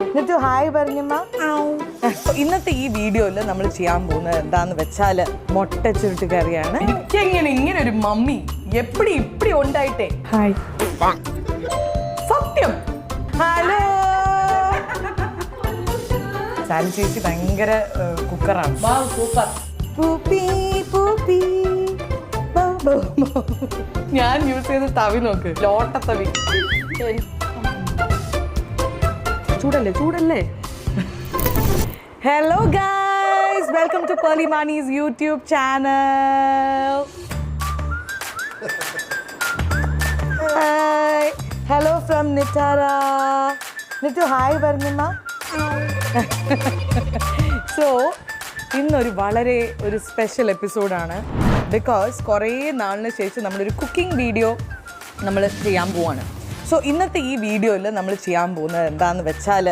എന്നിട്ട് ഹായ് പറഞ്ഞമ്മ. ഇന്നത്തെ ഈ വീഡിയോയിൽ നമ്മൾ ചെയ്യാൻ പോകുന്നത് എന്താന്ന് വെച്ചാൽ മുട്ട ചുരുട്ട് കറിയാണ്. എനിക്കെങ്ങനെ ഇങ്ങനെ ഒരു മമ്മി എപ്പടി ഇപ്പടി ഉണ്ടായിട്ടേ. ഹായ് സത്യം. ഹലോ സാലി ചേച്ചി ഭയങ്കര കുക്കറാണ്. സൂപ്പർ. പൂപ്പി പൂപ്പി ഞാൻ യൂസ് ചെയ്ത തവി നോക്ക്, ലോട്ടത്തവി. ചൂടല്ലേ ചൂടല്ലേ. Hello guys, welcome to Pearle Maaney's YouTube channel. Hi, hello from Nitara. Nittu hi പറഞ്ഞമ്മ. സോ ഇന്നൊരു വളരെ ഒരു സ്പെഷ്യൽ എപ്പിസോഡാണ്. ബിക്കോസ് കുറേ നാളിന് ശേഷം നമ്മളൊരു കുക്കിംഗ് വീഡിയോ നമ്മൾ ചെയ്യാൻ പോവാണ്. സോ ഇന്നത്തെ ഈ വീഡിയോയിൽ നമ്മൾ ചെയ്യാൻ പോകുന്നത് എന്താണെന്ന് വെച്ചാൽ